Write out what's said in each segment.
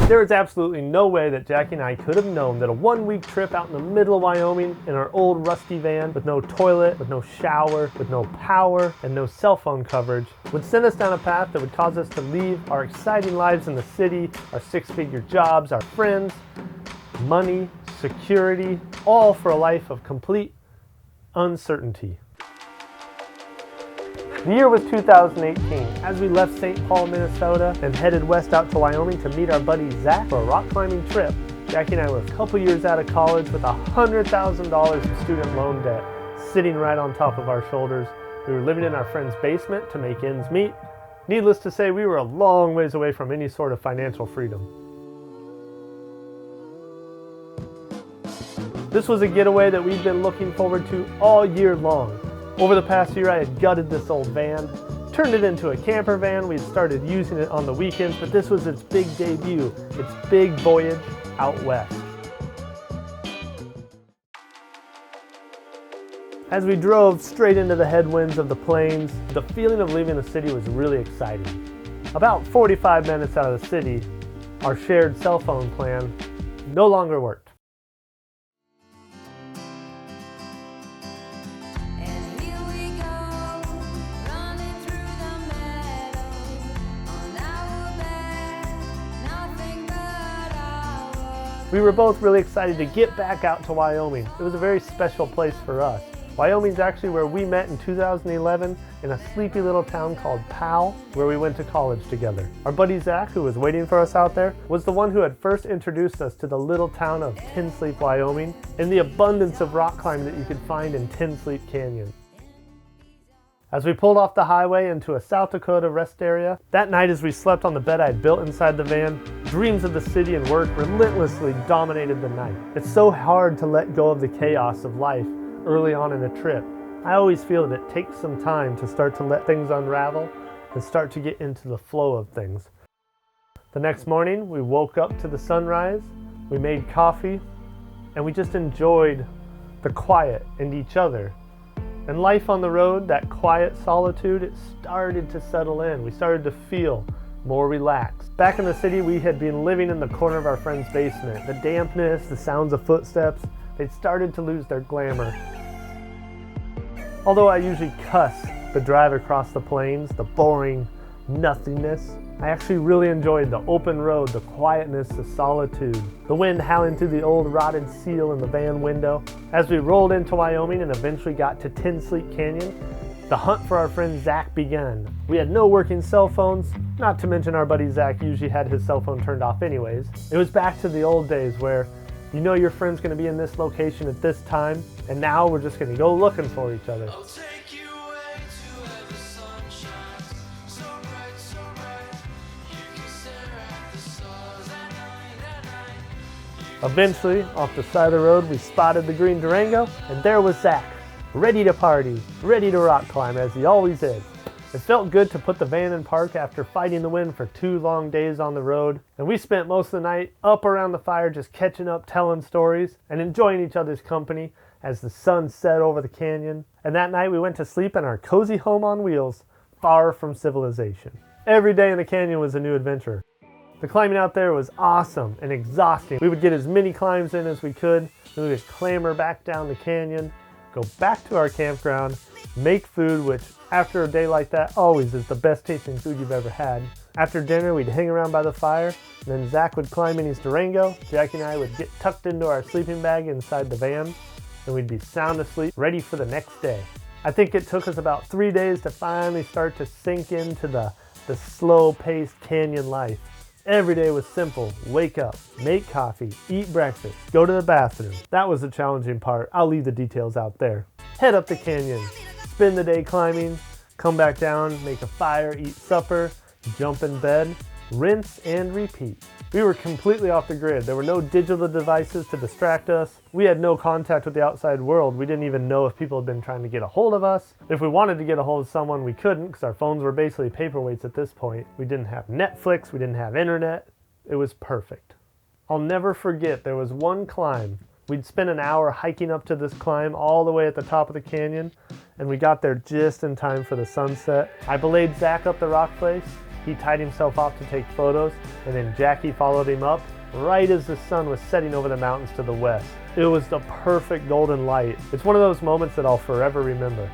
There is absolutely no way that Jackie and I could have known that a 1-week trip out in the middle of Wyoming in our old rusty van with no toilet, with no shower, with no power, and no cell phone coverage would send us down a path that would cause us to leave our exciting lives in the city, our 6-figure jobs, our friends, money, security, all for a life of complete uncertainty. The year was 2018. As we left St. Paul, Minnesota and headed west out to Wyoming to meet our buddy Zach for a rock climbing trip, Jackie and I were a couple years out of college with $100,000 in student loan debt sitting right on top of our shoulders. We were living in our friend's basement to make ends meet. Needless to say, we were a long ways away from any sort of financial freedom. This was a getaway that we'd been looking forward to all year long. Over the past year, I had gutted this old van, turned it into a camper van. We had started using it on the weekends, but this was its big debut, its big voyage out west. As we drove straight into the headwinds of the plains, the feeling of leaving the city was really exciting. About 45 minutes out of the city, our shared cell phone plan no longer worked. We were both really excited to get back out to Wyoming. It was a very special place for us. Wyoming's actually where we met in 2011 in a sleepy little town called Powell, where we went to college together. Our buddy Zach, who was waiting for us out there, was the one who had first introduced us to the little town of Tin Sleep, Wyoming, and the abundance of rock climbing that you could find in Tin Sleep Canyon. As we pulled off the highway into a South Dakota rest area, that night as we slept on the bed I had built inside the van, dreams of the city and work relentlessly dominated the night. It's so hard to let go of the chaos of life early on in a trip. I always feel that it takes some time to start to let things unravel and start to get into the flow of things. The next morning, we woke up to the sunrise, we made coffee, and we just enjoyed the quiet and each other. And life on the road, that quiet solitude, it started to settle in. We started to feel more relaxed. Back in the city, we had been living in the corner of our friend's basement. The dampness, the sounds of footsteps, they'd started to lose their glamour. Although I usually cuss the drive across the plains, the boring nothingness, I actually really enjoyed the open road, the quietness, the solitude, the wind howling through the old rotted seal in the van window. As we rolled into Wyoming and eventually got to Tin Sleep Canyon, the hunt for our friend Zach began. We had no working cell phones, not to mention our buddy Zach usually had his cell phone turned off anyways. It was back to the old days where you know your friend's going to be in this location at this time, and now we're just going to go looking for each other. Eventually, off the side of the road, we spotted the green Durango, and there was Zach, ready to party, ready to rock climb, as he always is. It felt good to put the van in park after fighting the wind for 2 long days on the road, and we spent most of the night up around the fire just catching up, telling stories, and enjoying each other's company as the sun set over the canyon. And that night we went to sleep in our cozy home on wheels, far from civilization. Every day in the canyon was a new adventure. The climbing out there was awesome and exhausting. We would get as many climbs in as we could, then we would clamber back down the canyon, go back to our campground, make food, which after a day like that always is the best tasting food you've ever had. After dinner, we'd hang around by the fire, and then Zach would climb in his Durango, Jackie and I would get tucked into our sleeping bag inside the van, and we'd be sound asleep, ready for the next day. I think it took us about 3 days to finally start to sink into the slow-paced canyon life. Every day was simple. Wake up, make coffee, eat breakfast, go to the bathroom. That was the challenging part. I'll leave the details out there. Head up the canyon, spend the day climbing, come back down, make a fire, eat supper, jump in bed, rinse and repeat. We were completely off the grid. There were no digital devices to distract us. We had no contact with the outside world. We didn't even know if people had been trying to get a hold of us. If we wanted to get a hold of someone, we couldn't because our phones were basically paperweights at this point. We didn't have Netflix. We didn't have internet. It was perfect. I'll never forget, there was one climb. We'd spent an hour hiking up to this climb all the way at the top of the canyon, and we got there just in time for the sunset. I belayed Zach up the rock face. He tied himself off to take photos, and then Jackie followed him up right as the sun was setting over the mountains to the west. It was the perfect golden light. It's one of those moments that I'll forever remember.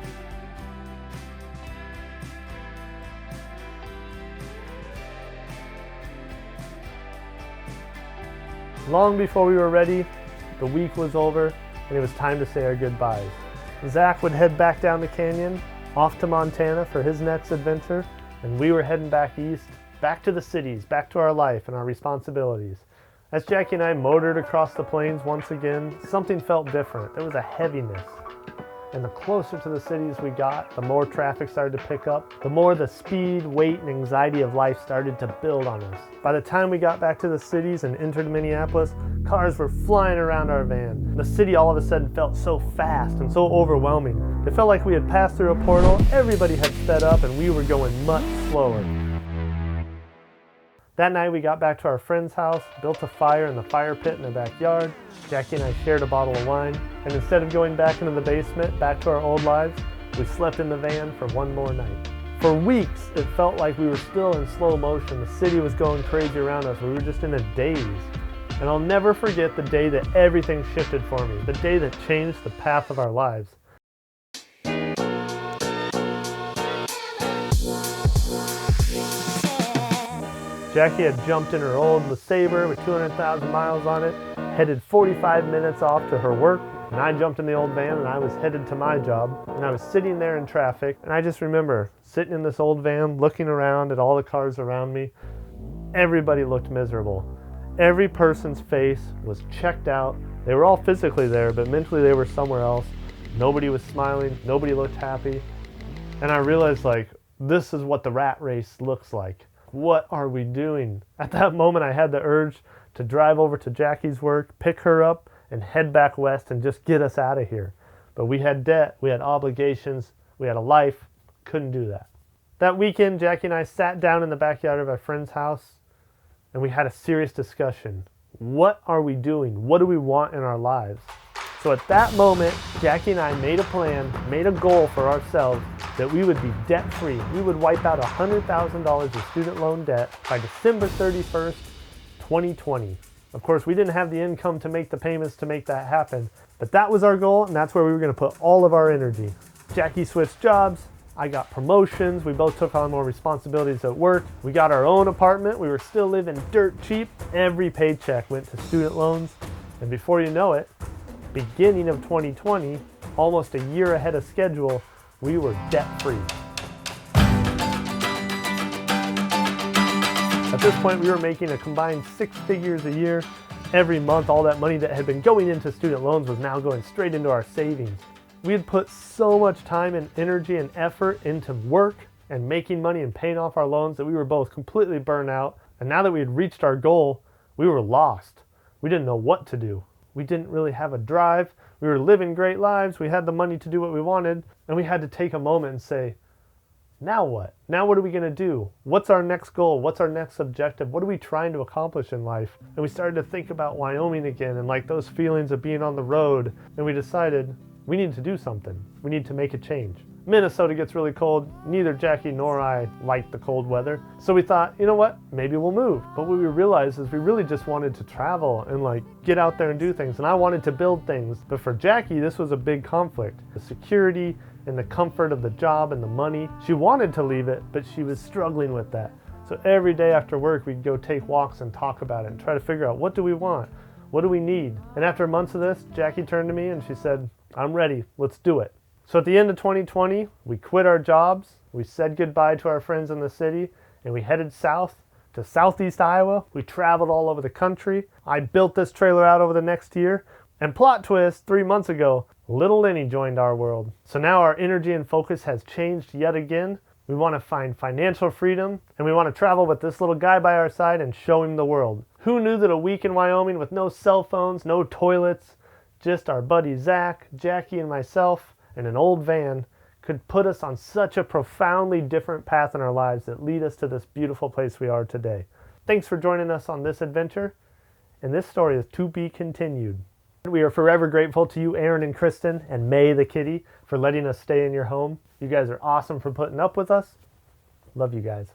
Long before we were ready, the week was over, and it was time to say our goodbyes. Zach would head back down the canyon, off to Montana for his next adventure, and we were heading back east, back to the cities, back to our life and our responsibilities. As Jackie and I motored across the plains once again, something felt different. There was a heaviness. And the closer to the cities we got, the more traffic started to pick up, the more the speed, weight, and anxiety of life started to build on us. By the time we got back to the cities and entered Minneapolis, cars were flying around our van. The city all of a sudden felt so fast and so overwhelming. It felt like we had passed through a portal, everybody had sped up, and we were going much slower. That night we got back to our friend's house, built a fire in the fire pit in the backyard. Jackie and I shared a bottle of wine, and instead of going back into the basement, back to our old lives, we slept in the van for one more night. For weeks, it felt like we were still in slow motion. The city was going crazy around us. We were just in a daze. And I'll never forget the day that everything shifted for me, the day that changed the path of our lives. Jackie had jumped in her old LeSabre with 200,000 miles on it, headed 45 minutes off to her work, and I jumped in the old van and I was headed to my job, and I was sitting there in traffic, and I just remember sitting in this old van, looking around at all the cars around me. Everybody looked miserable. Every person's face was checked out. They were all physically there, but mentally they were somewhere else. Nobody was smiling, nobody looked happy, and I realized, like, this is what the rat race looks like. What are we doing? At that moment, I had the urge to drive over to Jackie's work, pick her up, and head back west and just get us out of here. But we had debt, we had obligations, we had a life, couldn't do that. That weekend, Jackie and I sat down in the backyard of our friend's house, and we had a serious discussion. What are we doing? What do we want in our lives? So at that moment, Jackie and I made a plan, made a goal for ourselves that we would be debt-free. We would wipe out $100,000 of student loan debt by December 31st, 2020. Of course, we didn't have the income to make the payments to make that happen, but that was our goal, and that's where we were going to put all of our energy. Jackie switched jobs. I got promotions. We both took on more responsibilities at work. We got our own apartment. We were still living dirt cheap. Every paycheck went to student loans, and before you know it, beginning of 2020, almost a year ahead of schedule, we were debt-free. At this point, we were making a combined 6 figures a year. Every month, all that money that had been going into student loans was now going straight into our savings. We had put so much time and energy and effort into work and making money and paying off our loans that we were both completely burnt out. And now that we had reached our goal, we were lost. We didn't know what to do. We didn't really have a drive. We were living great lives. We had the money to do what we wanted. And we had to take a moment and say, now what? Now what are we going to do? What's our next goal? What's our next objective? What are we trying to accomplish in life? And we started to think about Wyoming again and like those feelings of being on the road. And we decided we need to do something. We need to make a change. Minnesota gets really cold. Neither Jackie nor I like the cold weather. So we thought, you know what? Maybe we'll move. But what we realized is we really just wanted to travel and like get out there and do things. And I wanted to build things. But for Jackie, this was a big conflict. The security and the comfort of the job and the money. She wanted to leave it, but she was struggling with that. So every day after work, we'd go take walks and talk about it and try to figure out, what do we want? What do we need? And after months of this, Jackie turned to me and she said, I'm ready. Let's do it. So at the end of 2020, we quit our jobs, we said goodbye to our friends in the city, and we headed south to southeast Iowa. We traveled all over the country. I built this trailer out over the next year, and plot twist, 3 months ago, little Lenny joined our world. So now our energy and focus has changed yet again. We want to find financial freedom, and we want to travel with this little guy by our side and show him the world. Who knew that a week in Wyoming with no cell phones, no toilets, just our buddy Zach, Jackie, and myself, and an old van could put us on such a profoundly different path in our lives that lead us to this beautiful place we are today. Thanks for joining us on this adventure, and this story is to be continued. We are forever grateful to you, Aaron and Kristen, and May the kitty, for letting us stay in your home. You guys are awesome for putting up with us. Love you guys.